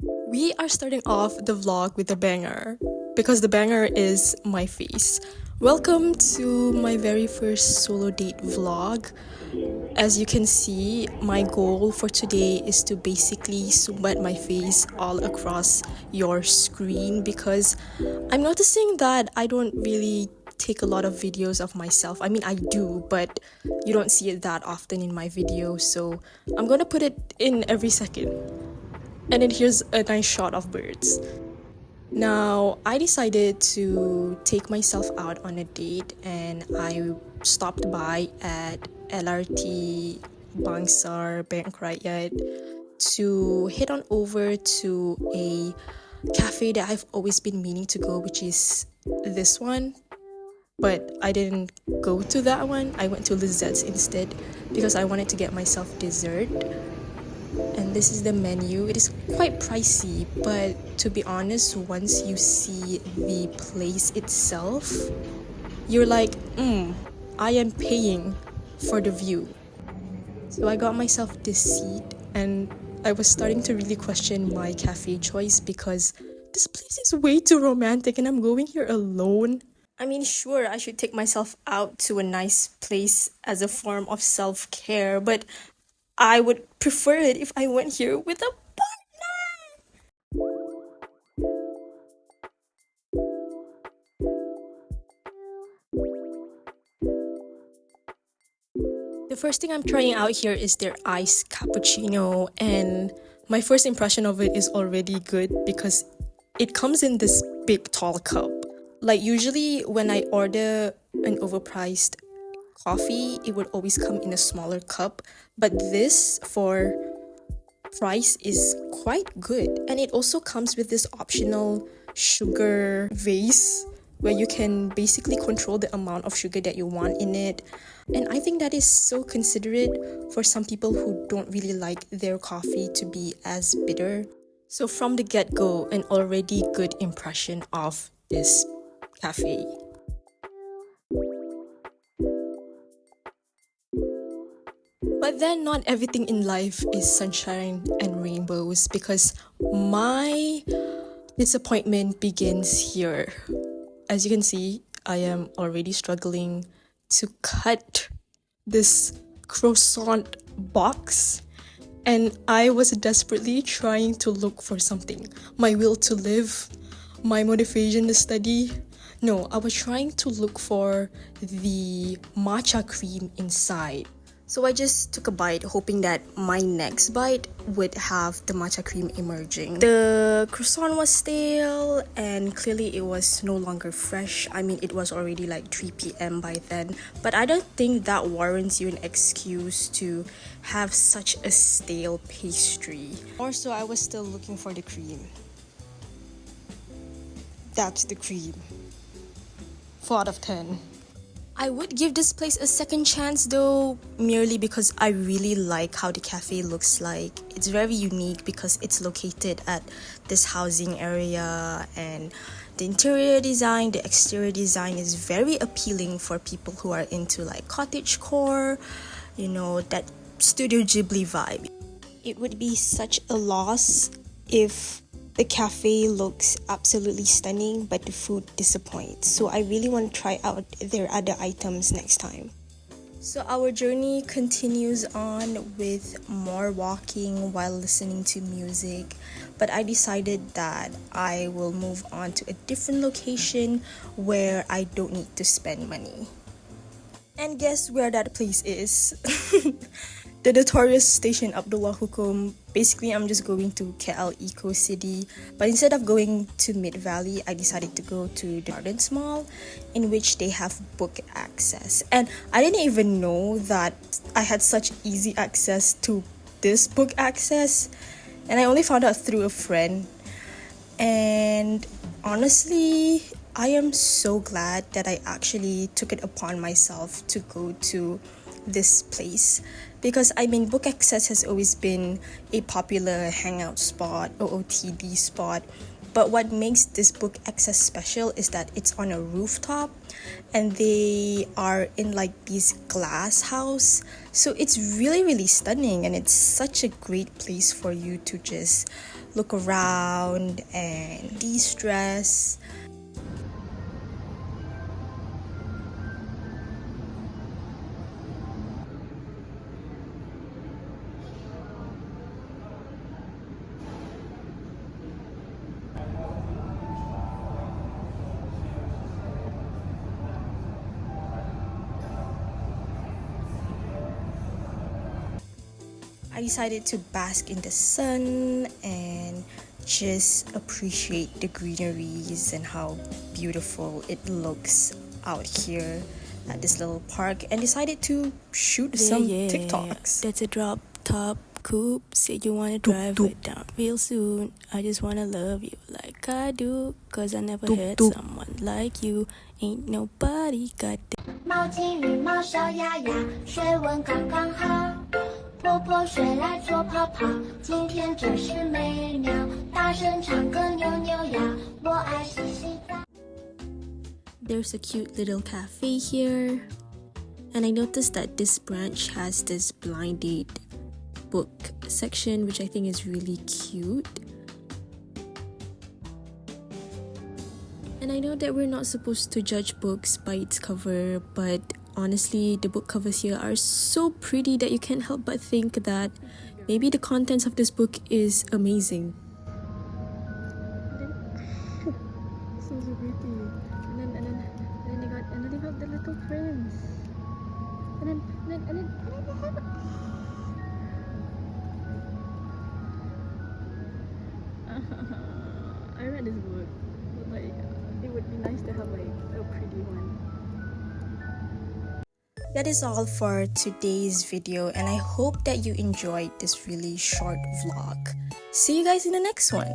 We are starting off the vlog with a banger because the banger is my face. Welcome to my very first solo date vlog. As you can see, my goal for today is to basically sumbat my face all across your screen because I'm noticing that I don't really take a lot of videos of myself. I mean, I do, but you don't see it that often in my videos, so I'm gonna put it in every second. And then here's a nice shot of birds. Now, I decided to take myself out on a date and I stopped by at LRT Bangsar Bank Rakyat to head on over to a cafe that I've always been meaning to go, which is this one. But I didn't go to that one. I went to Lisette's instead because I wanted to get myself dessert. And this is the menu. It is quite pricey, but to be honest, once you see the place itself, you're like, I am paying for the view. So I got myself this seat and I was starting to really question my cafe choice because this place is way too romantic and I'm going here alone. I mean, sure, I should take myself out to a nice place as a form of self-care, but I would prefer it if I went here with a The first thing I'm trying out here is their iced cappuccino, and my first impression of it is already good because it comes in this big tall cup. Like usually when I order an overpriced coffee, it would always come in a smaller cup, but this for price is quite good, and it also comes with this optional sugar vase where you can basically control the amount of sugar that you want in it. And I think that is so considerate for some people who don't really like their coffee to be as bitter. So from the get-go, an already good impression of this cafe. But then not everything in life is sunshine and rainbows because my disappointment begins here. As you can see, I am already struggling to cut this croissant box, and I was desperately trying to look for something. My will to live, my motivation to study. No, I was trying to look for the matcha cream inside. So I just took a bite, hoping that my next bite would have the matcha cream emerging. The croissant was stale and clearly it was no longer fresh. I mean, it was already like 3 p.m. by then. But I don't think that warrants you an excuse to have such a stale pastry. Also, I was still looking for the cream. That's the cream. 4 out of 10. I would give this place a second chance though, merely because I really like how the cafe looks like. It's very unique because it's located at this housing area, and the interior design, the exterior design is very appealing for people who are into like cottagecore, that Studio Ghibli vibe. It would be such a loss if the cafe looks absolutely stunning, but the food disappoints. So I really want to try out their other items next time. So our journey continues on with more walking while listening to music. But I decided that I will move on to a different location where I don't need to spend money. And guess where that place is? The notorious station Abdullah Hukum. Basically, I'm just going to KL Eco City, but instead of going to Mid Valley, I decided to go to the Gardens Mall, in which they have BookXcess. And I didn't even know that I had such easy access to this BookXcess, and I only found out through a friend. And honestly, I am so glad that I actually took it upon myself to go to this place, because I mean, BookXcess has always been a popular hangout spot, OOTD spot, But what makes this BookXcess special is that it's on a rooftop and they are in like these glass house. So it's really stunning, and it's such a great place for you to just look around and de-stress. I decided to bask in the sun and just appreciate the greeneries and how beautiful it looks out here at this little park, and decided to shoot some TikToks. That's a drop top coupe. Say you wanna drive it down real soon. I just wanna love you like I do, cause I never had someone like you. Ain't nobody got that. 毛巾羽毛小鸭鸭，水温刚刚好。婆婆睡来做泡泡，今天真是美妙。大声唱歌扭扭腰，我爱洗洗澡。 There's a cute little cafe here, and I noticed that this branch has this blind date book section, which I think is really cute. And I know that we're not supposed to judge books by its cover, but honestly, the book covers here are so pretty that you can't help but think that maybe the contents of this book is amazing. So pretty. And then they got the little prince. And then they have I read this book, but like it would be nice to have like a pretty one. That is all for today's video, and I hope that you enjoyed this really short vlog. See you guys in the next one.